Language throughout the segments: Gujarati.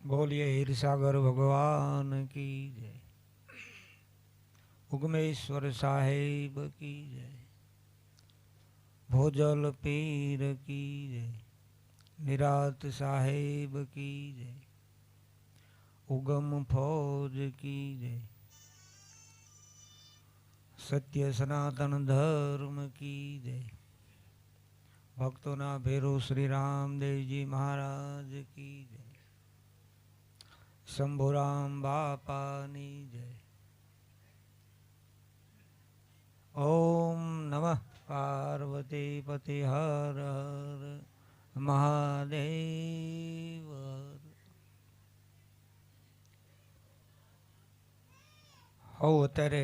बोलिए हीरसागर भगवान की जय। उगमेश्वर साहेब की जय। भोजल पीर की जय। निरात साहेब की जय। उगम फौज की जय। सत्य सनातन धर्म की जय। भक्तों ना भेरो श्री रामदेव जी महाराज की जय। शंभुराम बापानी जय। ओम नमः पार्वती पति हर हर महादेव। हो अत्यारे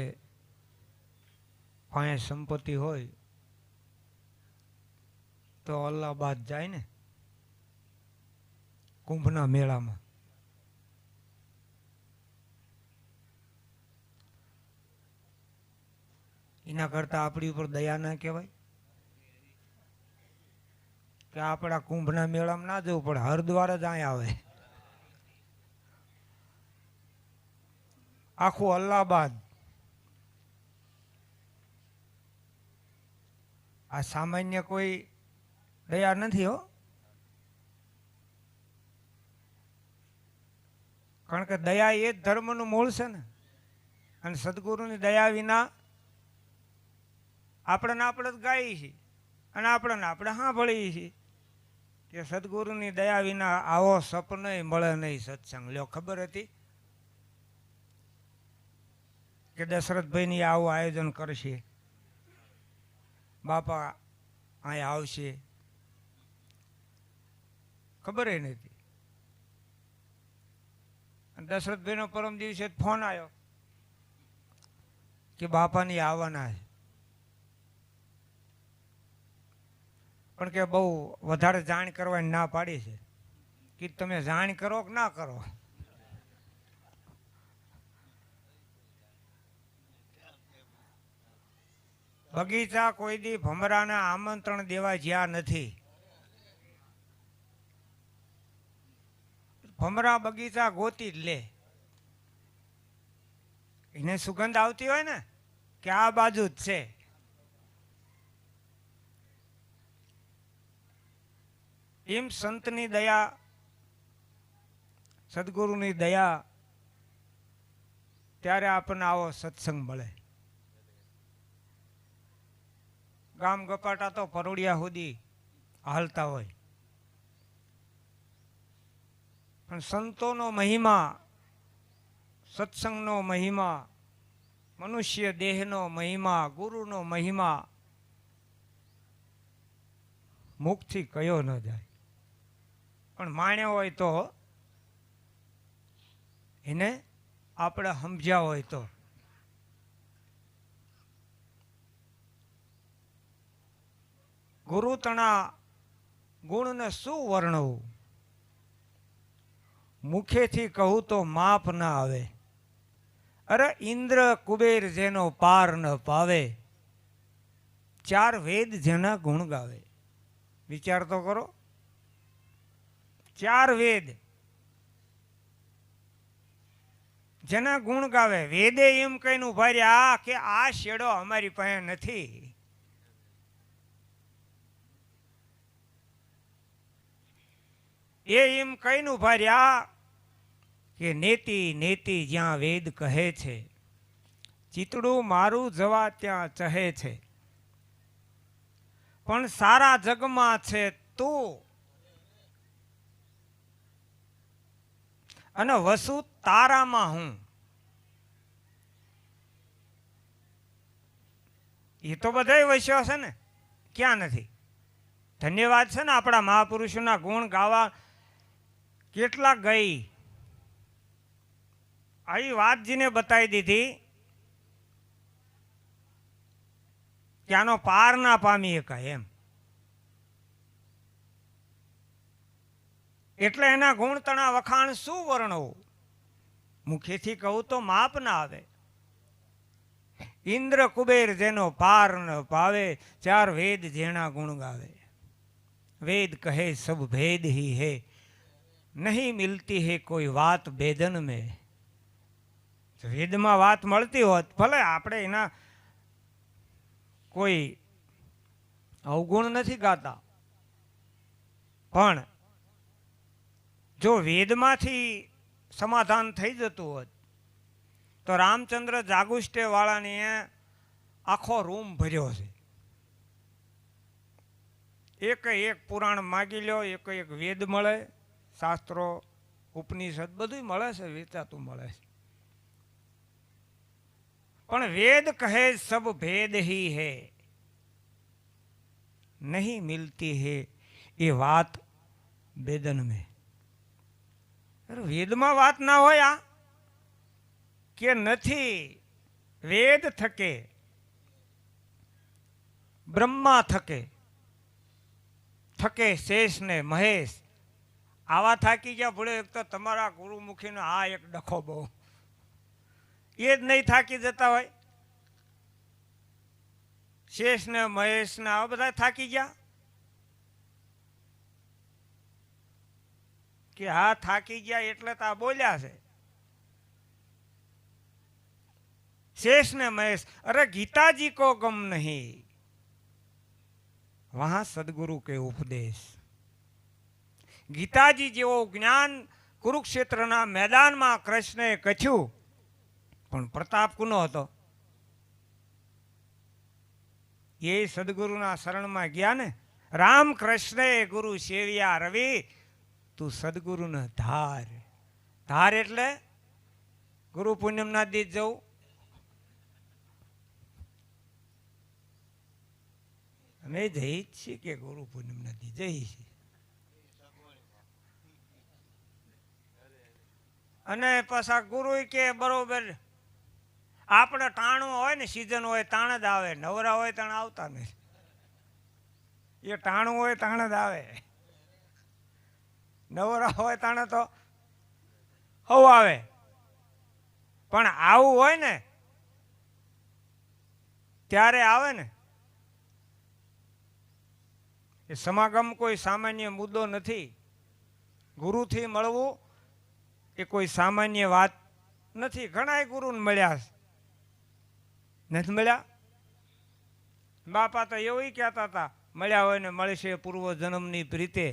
पाए संपत्ति होय तो अल्लाहाबाद जाए ने कुंभना मेला में एना करता अपनी ऊपर दया ना कहवाय कि आपड़ा कुंभना मेला में ना जવું પડે हरिद्वार ज आया आवे आखू अल्लाहाबाद आ सामान्य कोई दया नहीं हो कारण के दया ये धर्म नु मूल है ने अने सद्गुरु नी दया विना આપણે આપણે ગાઈ છે અને આપણે સાંભળીએ છીએ કે સદગુરુની દયા વિના આવો સપને મળે નહીં સત્સંગ લ્યો ખબર હતી કે દશરથભાઈની આવું આયોજન કરશે બાપા અહીંયા આવશે ખબર નથી દશરથભાઈનો પરમ દિવસે ફોન આવ્યો કે બાપાની આવવાના છે પણ કે બહુ વધારે જાણ કરવાની ના પાડી છે કે તમે જાણ કરો કે ના કરો બગીચા કોઈ દી ભમરાને આમંત્રણ દેવા જ્યાં નથી ભમરા બગીચા ગોતી જ લે એને સુગંધ આવતી હોય ને કે આ બાજુ જ છે એમ સંતની દયા સદગુરુની દયા ત્યારે આપણને આવો સત્સંગ મળે ગામ ગપાટા તો પરોડિયા સુધી હાલતા હોય પણ સંતોનો મહિમા સત્સંગનો મહિમા મનુષ્ય દેહનો મહિમા ગુરુનો મહિમા મુખથી કયો ન જાય પણ માણ્યો હોય તો એને આપણે સમજ્યા હોય તો ગુરુ તણા ગુણને શું વર્ણવું મુખેથી કહું તો માપ ના આવે અરે ઇન્દ્ર કુબેર જેનો પાર ન પાવે ચાર વેદ જેના ગુણ ગાવે વિચાર તો કરો ચાર વેદ જેના ગુણ ગાવે વેદે એમ કહીને ઉભા રહ્યા કે આ શેડો અમારી પાસે નથી એ એમ કહીને ઉભા રહ્યા કે નેતિ નેતિ જ્યાં વેદ કહે છે ચિતડું મારું જવા ત્યાં ચહે છે પણ સારા જગમાં છે તું અને વસુ તારામાં હું એ તો બધાય વસ્યો છે ને ક્યાં નથી ધન્યવાદ છે ને આપણા મહાપુરુષોના ગુણ ગાવા કેટલા ગઈ આવી વાત જેને બતાવી દીધી કે આનો પાર ના પામી શકાય એમ એટલે એના ગુણ તણા વખાણ શું વર્ણવું મુખેથી કહું તો માપ ના આવે ઇન્દ્ર કુબેર જેનો પાર ન પાવે ચાર વેદ જેના ગુણ ગાવે વેદ કહે સબ ભેદ ही है નહીં મિલતી હે કોઈ વાત બેદન મેં. વેદમાં વાત મળતી હોત, ભલે આપણે એના કોઈ અવગુણ નથી ગાતા, પણ જો વેદમાંથી સમાધાન થઈ જતું હોત તો રામચંદ્ર જાગુષ્ટે વાળાની આખો રૂમ ભર્યો છે. એક પુરાણ માગી લો, એક વેદ મળે, શાસ્ત્રો ઉપનિષદ બધું મળે છે, વેચાતું મળે છે. પણ વેદ કહે સબ ભેદ ही है, नहीं मिलती है ये વાત બેદન में. વેદમાં વાત ના હોય આ કે નથી. વેદ થકે, બ્રહ્મા થકે, થકે શેષ ને મહેશ. આવા થાકી ગયા ભૂલે. એક તો તમારા ગુરુમુખીનો આ એક ડખો બહુ, એ જ નહીં થાકી જતા હોય. શેષ ને મહેશ ને આવા બધા થાકી ગયા કે હા થાકી ગયા એટલે તો આ બોલ્યા છે. शेष ने महेश, अरे गीता जी को गम नहीं, वहां सदगुरु के उपदेश. गीताजी जेवो ज्ञान कुरुक्षेत्रना मैदाનમાં કૃષ્ણએ કથ્યું, પણ પ્રતાપ કોનો હતો? એ સદગુરુના શરણમાં ગયા ને. રામ કૃષ્ણએ ગુરુ સેવ્યા રવિ, તું સદગુરુને ધાર. ધાર એટલે ગુરુ પૂનમના દી જવું. અમે જઈ જ છીએ કે ગુરુ પૂનમ નથી જઈ છીએ. અને પાછા ગુરુ કે બરોબર આપણે ટાણું હોય ને, સિઝન હોય તાણ જ આવે, નવરા હોય તાણ આવતા નથી. એ ટાણું હોય તાણ જ આવે, નવરા હોય તાણે તો હવ આવે. પણ આવું હોય ને ત્યારે આવે ને. એ સમાગમ કોઈ સામાન્ય મુદ્દો નથી. ગુરુથી મળવું એ કોઈ સામાન્ય વાત નથી. ઘણા ગુરુને મળ્યા નથી મળ્યા. બાપા તો એવું કહેતા હતા, મળ્યા હોય ને મળશે પૂર્વ જન્મની પ્રીતે.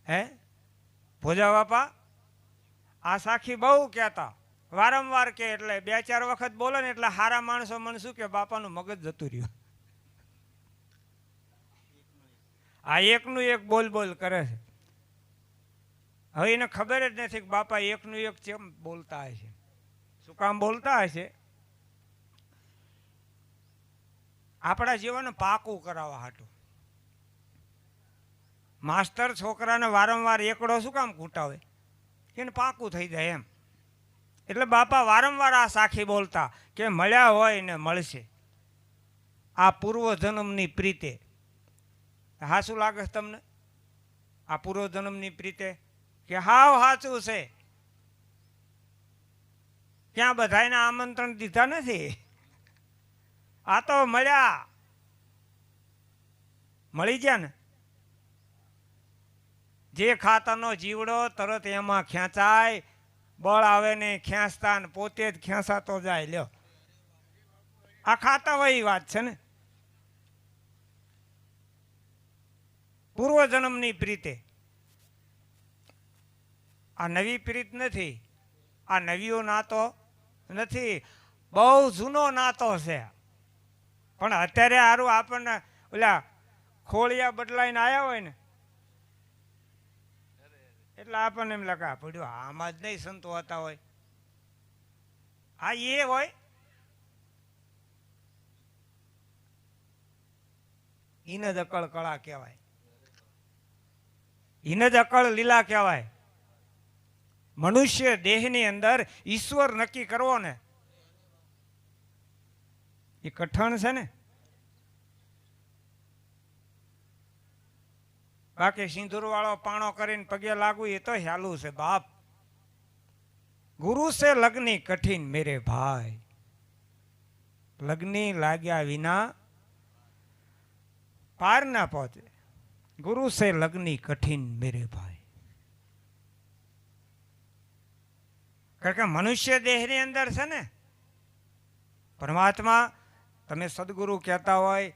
હે ભોજા બાપા આ સાખી બહુ કહેતા, વારંવાર કે એટલે 2-4 વખત બોલે ને એટલે હારા માણસો મને શું કે બાપાનું મગજ જતું રહ્યું. આ એકનું એક બોલ બોલ કરે છે. હવે એને ખબર જ નથી કે બાપા એકનું એક કેમ બોલતા હશે, શું કામ બોલતા હશે. આપણા જીવનને પાકું કરાવવા હાટું. માસ્ટર છોકરાને વારંવાર એકડો શું કામ કૂટાવે કે એને પાકું થઈ જાય એમ. એટલે બાપા વારંવાર આ સાખી બોલતા કે મળ્યા હોય ને મળશે આ પૂર્વ જન્મની પ્રીતે. હા શું લાગે છે તમને આ પૂર્વ જન્મની પ્રીતે? કે હાવ સાચું છે. ક્યાં બધાને આમંત્રણ દીધા નથી. આ તો મળ્યા, મળી ગયા ને. જે ખાતાનો જીવડો તરત એમાં ખેંચાય, બળ આવે ને ખેંચતા ને પોતે જ ખેંચાતો જાય. લ્યો આ ખાતા વહી વાત છે ને. પૂર્વ જન્મની પ્રીતે. આ નવી પ્રીત નથી, આ નવીઓ નાતો નથી, બહુ જૂનો નાતો છે. પણ અત્યારે સારું આપણને ઓલા ખોળિયા બદલાઈને આવ્યા હોય ને એટલે આપણને એમ લાગે પડ્યું આમાં જ નહીં સંતો હતા હોય. આ એ હોય એને જ અકળ કળા કહેવાય, એને જ અકળ લીલા કહેવાય. મનુષ્ય દેહની અંદર ઈશ્વર નક્કી કરવો ને એ કઠણ છે ને. બાકી સિંદૂર વાળો પાણો કરીને પગે લાગવું એ તો હેલું છે બાપ. ગુરુ સે લગ્ની કઠિન મેરે ભાઈ, લગ્ની લાગ્યા વિના પાર ના પહોંચે. ગુરુ સે લગ્ની કઠિન મેરે ભાઈ. કારણ કે મનુષ્ય દેહની અંદર છે ને પરમાત્મા, તમે સદગુરુ કહેતા હોય,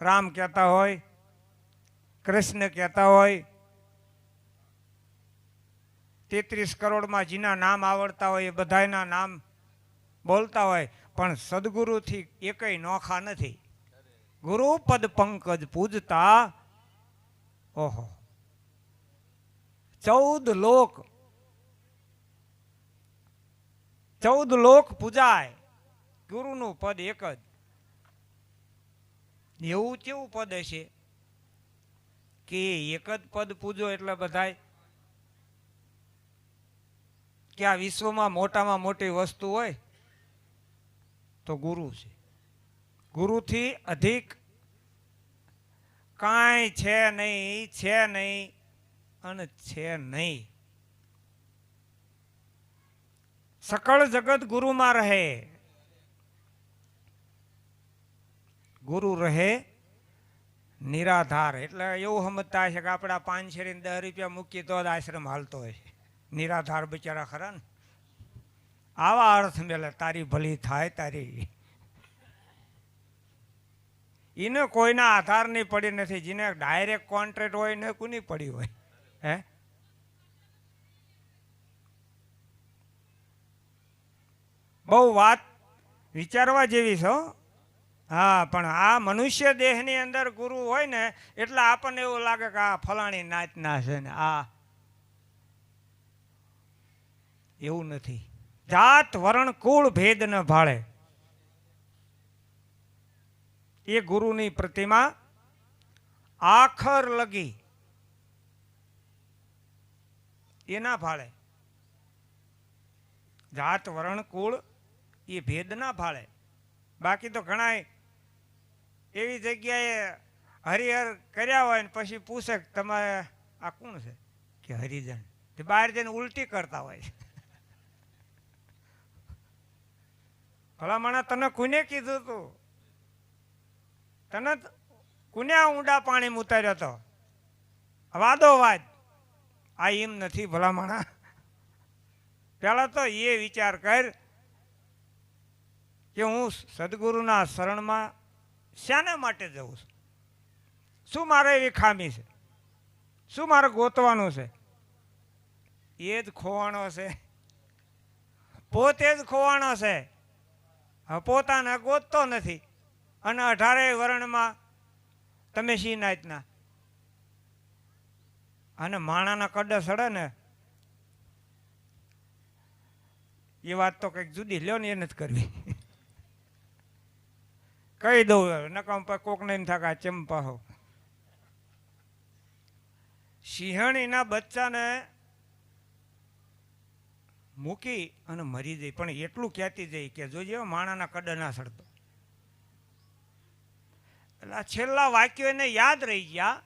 રામ કહેતા હોય, કૃષ્ણ કહેતા હોય, 33 કરોડમાં જેના નામ આવડતા હોય એ બધાના નામ બોલતા હોય, પણ સદગુરુથી એકય નોખા નથી. ગુરુ પદ પંકજ પૂજતા, ઓહો 14 લોક પૂજાય, ગુરુનું પદ એક જ. એવું કેવું પદ હશે કે એક જ પદ પૂજો એટલે બધાય? કે આ વિશ્વમાં મોટામાં મોટી વસ્તુ હોય તો ગુરુ છે. ગુરુથી અધિક કાંઈ છે નહીં, છે નહીં અને છે નહીં. સકળ જગત ગુરુમાં રહે. ગુરુ રહે નિરાધાર. એટલે એવું સમજતા હશે કે આપણા 5 શેરીને 10 રૂપિયા મૂકી તો જ આશ્રમ હાલતો હોય છે. નિરાધાર બિચારા ખરા ને. આવા અર્થ મેલે તારી ભલી થાય તારી. એને કોઈના આધારની પડી નથી. જેને ડાયરેક્ટ કોન્ટ્રાક્ટ હોય ને કોની પડી હોય? હે, બહુ વાત વિચારવા જેવી છે. હા, પણ આ મનુષ્ય દેહની અંદર ગુરુ હોય ને એટલે આપણને એવું લાગે કે આ ફલાણી નાતના છે ને આ. એવું નથી. જાત વરણ કુળ ભેદ ન ભાળે. એ ગુરુની પ્રતિમા આખર લગી એ ના ભાળે. જાત વરણ કુળ એ ભેદ ના ભાળે. બાકી તો ઘણા એવી જગ્યાએ હરિહર કર્યા હોય ને પછી પૂછે કે તમે આ કોણ છે? કે હરિજન. તે બહાર જઈને ઉલટી કરતા હોય છે. ભલામણા તને કોને કીધું તું? તને કોને ઊંડા પાણી ઉતાર્યો હતો? વાદો વાદ. આ એમ નથી ભલામણા. પેલા તો એ વિચાર કર કે હું સદગુરુના શરણમાં શાના માટે જઉં છું? શું મારે એવી ખામી છે? શું મારે ગોતવાનું છે? એ જ ખોવાણો છે. પોતે જ ખોવાણો છે. પોતાને ગોતતો નથી. અને 18 વર્ણમાં તમે શી નાતના? અને માણાના કડે સડે ને એ વાત તો કંઈક જુદી. લ્યો ને એ નથી કરવી. કહી દઉં નકામ કોકને એમ થાય કે ચંપા હો. સિંહણીના બચ્ચાને મૂકી અને મરી જાય, પણ એટલું કહેતી જાય કે જોજે માણાના કડે ના સડતો. એટલે આ છેલ્લા વાક્યો એને યાદ રહી ગયા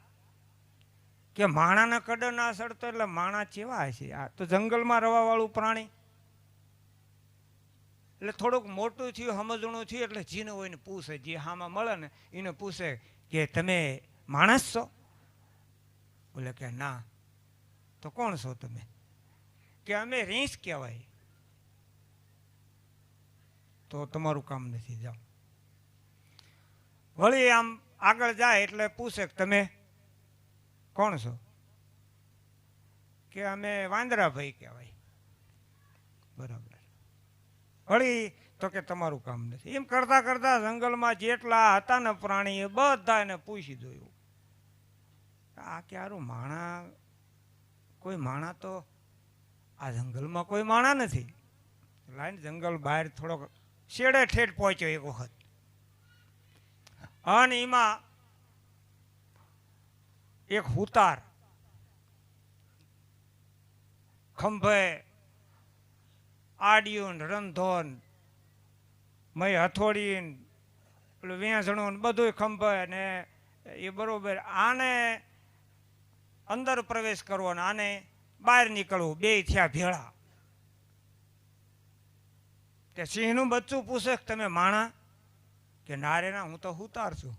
કે માણાના કડે ના સડતો એટલે માણા કેવા હશે? આ તો જંગલમાં રહેવાવાળું પ્રાણી. એટલે થોડુંક મોટું થયું, સમજણું થયું એટલે જીને હોય ને પૂછે, જે હામાં મળે ને એને પૂછે કે તમે માણસ છો? બોલે કે ના. તો કોણ છો તમે? કે અમે રીંછ કહેવાય. તો તમારું કામ નથી, જાઓ. વળી આમ આગળ જાય એટલે પૂછે કે તમે કોણ છો? કે અમે વાંદરાભાઈ કહેવાય. બરાબર. વળી તો કે તમારું કામ નથી. એમ કરતા કરતા જંગલમાં જેટલા હતા ને પ્રાણી એ બધા એને પૂછી જોયું. આ ક્યારું માણા, કોઈ માણા તો આ જંગલમાં કોઈ માણા નથી. લાઈન જંગલ બહાર થોડોક શેડે ઠેઠ પહોંચ્યો એક વખત. અને એમાં એક હુતાર ખંભે આડિયું ને રંધોન મય હથોડી પેલું વેસણું બધું ખંભે ને એ બરોબર. આને અંદર પ્રવેશ કરવો ને આને બહાર નીકળવું, બે થયા ભેળા. તે સિંહનું બચ્ચું પૂછે કે તમે માણા? કે ના રે ના, હું તો હુતાર છું.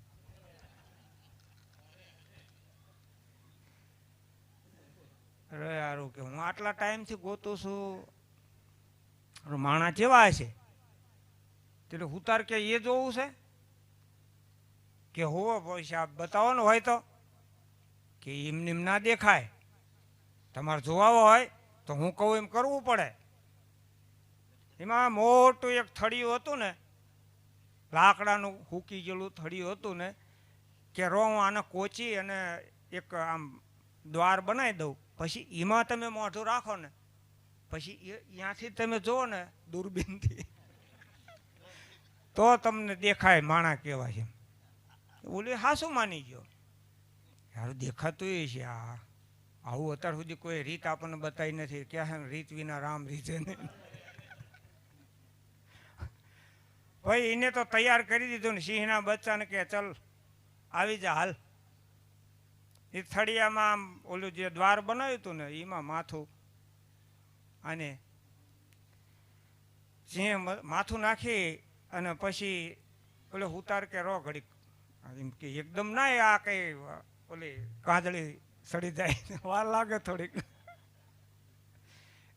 અરે યારું સારું કે હું આટલા ટાઈમથી ગોતું છું, માણા જેવા હશે. એટલે હુતાર કે એ જોવું છે કે હોવો પૈસા બતાવવાનું હોય તો કે એમને એમ ના દેખાય, તમારે જોવાવો હોય તો હું કહું એમ કરવું પડે. એમાં મોટું એક થળિયું હતું ને, લાકડાનું હૂકી ગયેલું થળિયું હતું ને, કે રો હું આને કોચી અને એક આમ દ્વાર બનાવી દઉં, પછી એમાં તમે મોઢું રાખો ને, પછી ત્યાંથી તમે જુઓ ને દૂરબીનથી તો તમને દેખાય માણા કેવા છે. ઓલી હાસું માની ગયો, યાર દેખાતું એ છે. આવું અત્યાર સુધી કોઈ રીત આપણને બતાવી નથી. ક્યાં રીત વિના રામ રીતે નહીં. ભાઈ એને તો તૈયાર કરી દીધું ને સિંહના બચ્ચાને કે ચલ આવી જા હાલ. એ થળિયામાં આમ ઓલું જે દ્વાર બનાવ્યું હતું ને એમાં માથું, અને સિંહે માથું નાખી અને પછી ઓલે ઉતાર કે રો ઘડીક, એમ કે એકદમ ના આ કઈ ઓલી કાજળી સડી જાય વાર લાગે થોડીક.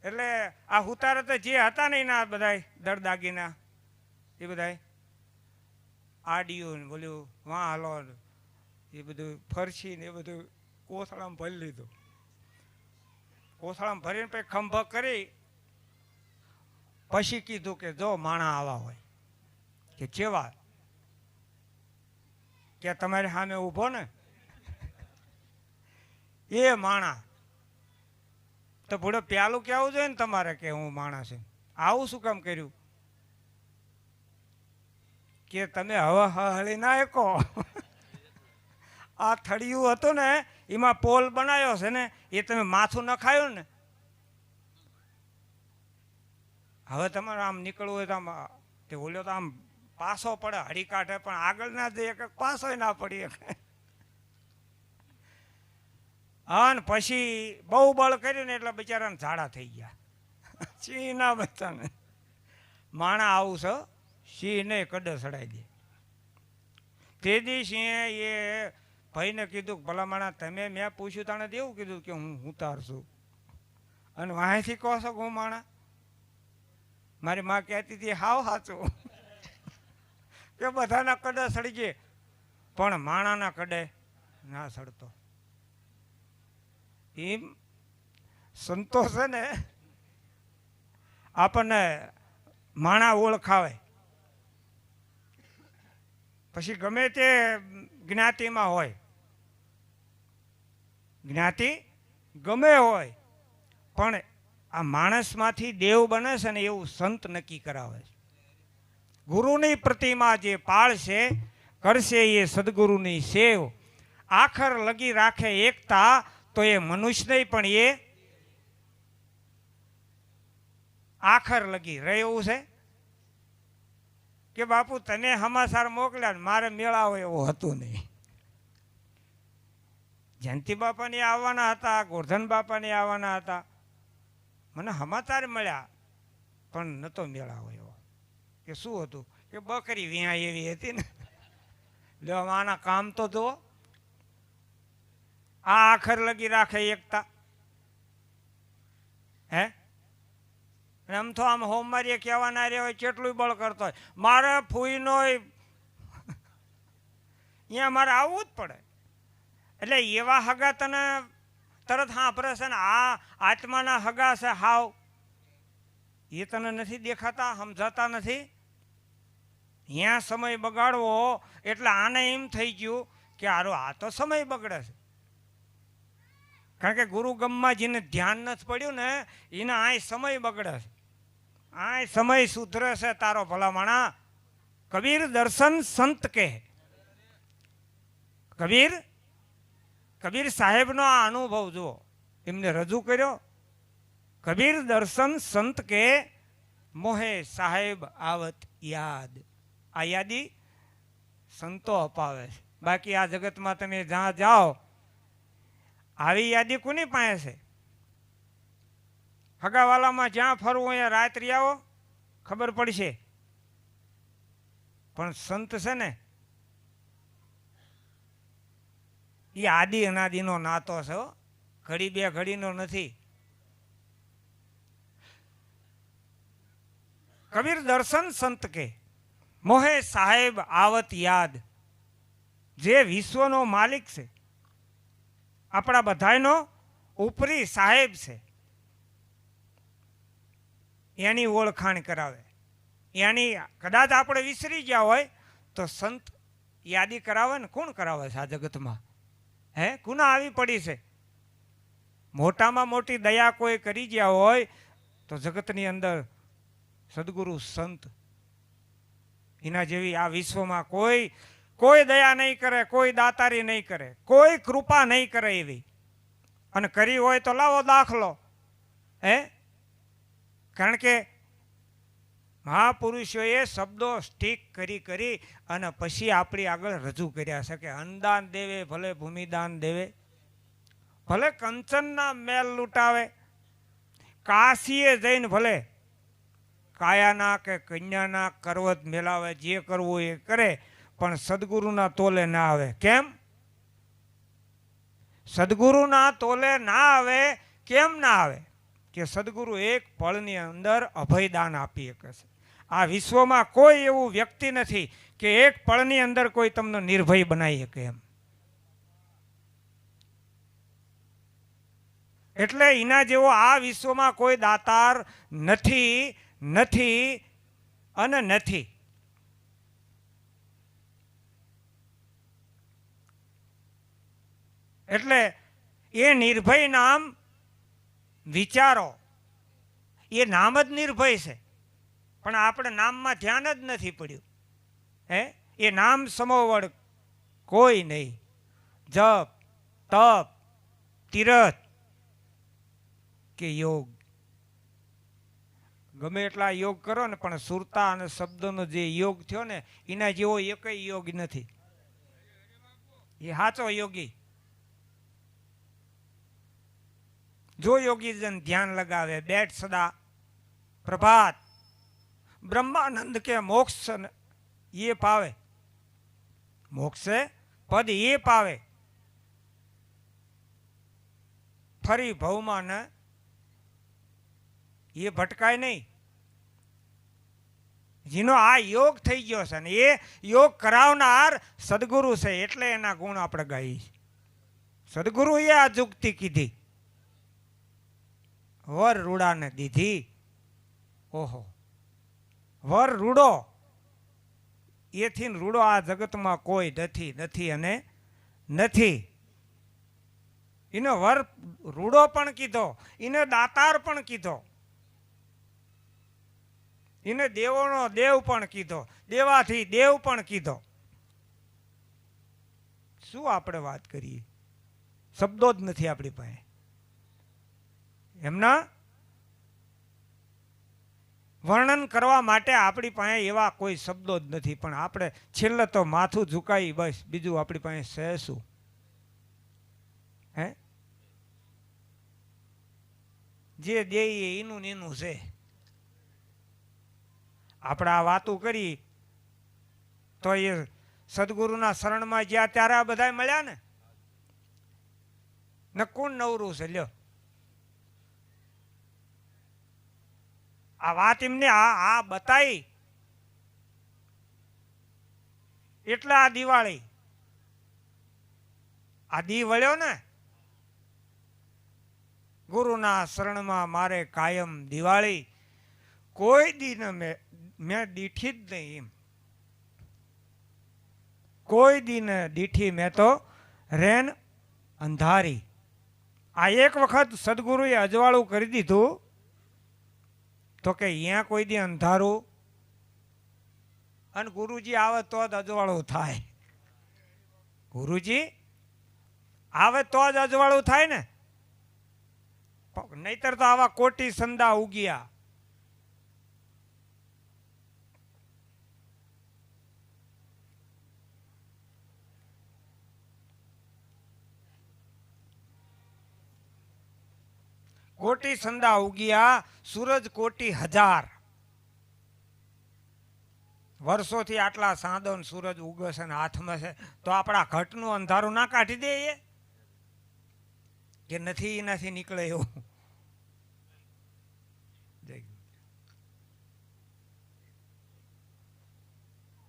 એટલે આ ઉતારે તો જે હતા ને એના બધા દળદાગીના એ બધા આડિયું ને બોલ્યું વાં હાલો એ બધું ફરસી ને એ બધું કોથળામાં ભરી લીધું. કોથળામાં ભરીને પછી ખંભા કરી પછી કીધું કે જો માણા આવા હોય કે કેવા, કે તમારી સામે ઊભો ને એ માણા. તો ભૂડો પ્યાલું કેવું જોઈએ ને તમારે કે હું માણા છે. આવું શું કામ કર્યું કે તમે હવે હળી ના એકો. આ થળિયું હતું ને એમાં પોલ બનાવ્યો છે ને, એ તમે માથું નખાયું ને, હવે તમારે આમ નીકળવું હોય તો આમ તે ઓલ્યો તો આમ પાસો પડે હળી કાઢે, પણ આગળ ના જઈએ કે પાસો ના પડીએ. હા, ને પછી બહુ બળ કર્યું ને એટલે બિચારાને ઝાડા થઈ ગયા. સિંહ ના બચ્ચાને માણા આવું છે, સિંહ ને કડે સડાઈ દે. તે દી સિંહે એ ભાઈને કીધું કે ભલા માણા તમે મેં પૂછ્યું તાણે એવું કીધું કે હું ઉતાર છું, અને વાંથી કહો છો હું માણા. મારી માં કહેતી હતી હાવ સાચું કે બધાના કડે સડી ગયે પણ માણાના કડે ના સડતો. એમ સંતોષ છે ને આપણને માણા ઓળખાવે. પછી ગમે તે જ્ઞાતિમાં હોય, જ્ઞાતિ ગમે હોય, પણ આ માણસમાંથી દેવ બને છે ને એવું સંત નક્કી કરાવે છે. ગુરુની પ્રતિમા જે પાળશે કરશે એ સદગુરુની સેવ, આખર લગી રાખે એકતા તો એ મનુષ્ય નહીં પણ એ આખર લગી રહે. એવું છે કે બાપુ તને સમાચાર મોકલ્યા મારે મેળાવો એવું હતું નહીં. જયંતિ બાપાને આવવાના હતા, ગોરધન બાપાને આવવાના હતા, મને સમાચાર મળ્યા પણ નતો મેળાવો એવો. કે શું હતું કે બકરી વિયા એવી હતી ને. લો આના કામ તો જુઓ, આ આખર લગી રાખે એકતા. હે એમ તો આમ હોમવારીએ કહેવાના રે હોય કેટલું બળ કરતો હોય. મારે ફૂઈનો અહીંયા મારે આવવું જ પડે. એટલે એવા હગા તને તરત સાંભળે છે ને આ આત્માના હગા છે હાવ, એ તને નથી દેખાતા, સમજાતા નથી. ત્યાં સમય બગાડવો એટલે આને એમ થઈ ગયું કે આ તો સમય બગડે છે. કારણ કે ગુરુ ગમમાં જેને ધ્યાન નથી પડ્યું ને એને આ સમય બગડે છે. આ સમય સુધરે છે તારો ભલા માણા. કબીર દર્શન સંત કે, કબીર સાહેબનો આ અનુભવ જુઓ, એમને રજૂ કર્યો. કબીર દર્શન સંત કે મોહે સાહેબ આવત યાદ. આ યાદી સંતો અપાવે છે. બાકી આ જગતમાં તમે જ્યાં જાઓ આવી યાદી કોની પાસે છે? હગાવાલામાં જ્યાં ફરવું અહીંયા રાત્રિ આવો ખબર પડશે, પણ સંત છે ને એ આદિ અનાદિનો નાતો છે, ઘડી બે ઘડીનો નથી. કબીર દર્શન સંત કે મોહે સાહેબ આવત યાદ. જે વિશ્વનો માલિક છે, આપણા બધાનો ઉપરી સાહેબ છે, એની ઓળખાણ કરાવે. એની કદાચ આપણે વિસરી ગયા હોય તો સંત યાદી કરાવે ને. કોણ કરાવે છે આ જગતમાં? હે, કુના આવી પડી છે? મોટામાં મોટી દયા કોઈ કરી ગયા હોય તો જગતની અંદર સદગુરુ સંત. એના જેવી આ વિશ્વમાં કોઈ દયા નહીં કરે, કોઈ દાતારી નહીં કરે, કોઈ કૃપા નહીં કરે એવી. અને કરી હોય તો લાવો દાખલો. હે, કારણ કે મહાપુરુષોએ શબ્દો સ્ટીક કરી અને પછી આપણી આગળ રજૂ કર્યા છે કે અન્નદાન દેવે ભલે ભૂમિદાન દેવે, ભલે કંચનના મેલ લૂંટાવે, કાશીએ જઈને ભલે કાયાના કે કન્યાના કરવત મેલાવે, જે કરવું એ કરે, પણ સદગુરુના તોલે ના આવે. કેમ? સદગુરુના તોલે ના આવે. કેમ ના આવે? કે સદગુરુ એક પળની અંદર અભયદાન આપી શકે છે. આ વિશ્વમાં કોઈ એવું વ્યક્તિ નથી કે એક પળની અંદર કોઈ તમને નિર્ભય બનાવી શકે એમ. એટલે એના જેવો આ વિશ્વમાં કોઈ દાતાર નથી અને નથી. એટલે એ નિર્ભય નામ વિચારો, એ નામ જ નિર્ભય છે, પણ આપણે નામમાં ધ્યાન જ નથી પડ્યું. હે, એ નામ સમોવડ કોઈ નહીં. જપ, તપ, તીરથ કે યોગ, ગમે એટલા યોગ કરો ને, પણ સુરતા અને શબ્દનો જે યોગ થયો ને, એના જેવો એકય યોગ નથી. એ સાચો યોગી. જો યોગી જન ધ્યાન લગાવે, બેઠ સદા પ્રભાત, બ્રહ્માનંદ કે મોક્ષ એ પાવે, મોક્ષે પદ એ પાવે, ફરી ભવમાં ને એ ભટકાય નહીં. જેનો આ યોગ થઈ ગયો છે ને એ યોગ કરાવનાર સદગુરુ છે, એટલે એના ગુણ આપણે ગાઈએ. સદગુરુએ આ જુક્તિ કીધી, વર રૂડાને દીધી. ઓહો, વર રૂડો, એથી રૂડો આ જગતમાં કોઈ નથી અને નથી. એને વર રૂડો પણ કીધો, એને દાતાર પણ કીધો, એને દેવોનો દેવ પણ કીધો, દેવાથી દેવ પણ કીધો. શું આપણે વાત કરીએ? શબ્દો જ નથી આપણી પાસે એમના વર્ણન કરવા માટે. આપણી પાસે એવા કોઈ શબ્દો જ નથી, પણ આપણે છેલ્લે તો માથું ઝુકાઈ, બસ, બીજું આપણી પાસે છે શું? હે, જે દેઈએ એનું ને એનું છે. આપણે આ વાતું કરી તો એ સદગુરુના શરણમાં જ્યાં ત્યારે આ બધા મળ્યા ને કોણ નવરું છે? લ્યો, આ વાત એમને આ બતાવી એટલે આ દિવાળી આ દી વળ્યો ને. ગુરુના શરણમાં મારે કાયમ દિવાળી, કોઈ દી મેં દીઠી જ નહીં એમ. કોઈ દિન દીઠી મેં તો રેન અંધારી. આ એક વખત સદગુરુએ અજવાળું કરી દીધું તો કે અહીંયા કોઈ દી અંધારું, અને ગુરુજી આવે તો જ અજવાળું થાય. ગુરુજી આવે તો જ અજવાળું થાય ને, નહીતર તો આવા કોટી સંદા ઉગ્યા. કોટી સંદા ઉગ્યા, સૂરજ કોટી હજાર. વર્ષોથી આટલા સાંદો સૂરજ ઉગે છે ને હાથમાં છે, તો આપણા ઘટનું અંધારું ના કાઢી દે કે નથી એનાથી નીકળે એવું.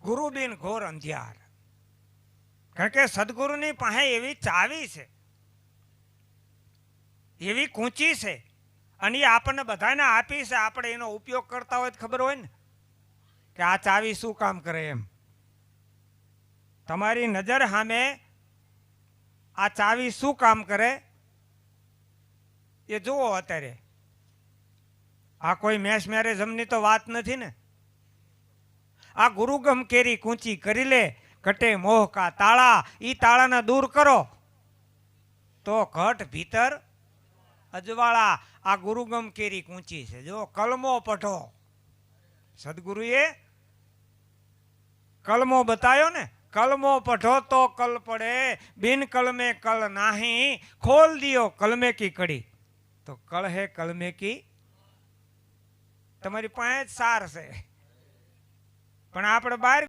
ગુરુ બિન ઘોર અંધિયાર. કારણ કે સદગુરુની પાસે એવી ચાવી છે, એવી કૂંચી છે, અને એ આપણને બધાને આપી છે. આપણે એનો ઉપયોગ કરતા હોય તો ખબર હોય ને કે આ ચાવી શું કામ કરે એમ. તમારી નજર સામે આ ચાવી શું કામ કરે એ જુઓ. અત્યારે આ કોઈ મેસ મેરેજમની તો વાત નથી ને. આ ગુરુગમ કેરી કૂંચી કરી લે, કટે મોહ કા તાળા. ઈ તાળાને દૂર કરો તો ઘટ ભીતર અજવાળા. આ ગુરુગમ કેરી કૂંચી છે. જો કલમો પઢો, સદગુરુએ કલમો બતાવ્યો ને. કલમો પઢો તો કલ પડે, બિન કલમે કલ નાહી. ખોલ દિયો કલમે કી કડી તો કળ હે કલમે કી. તમારી પાસે જ સાર છે, પણ આપણે બહાર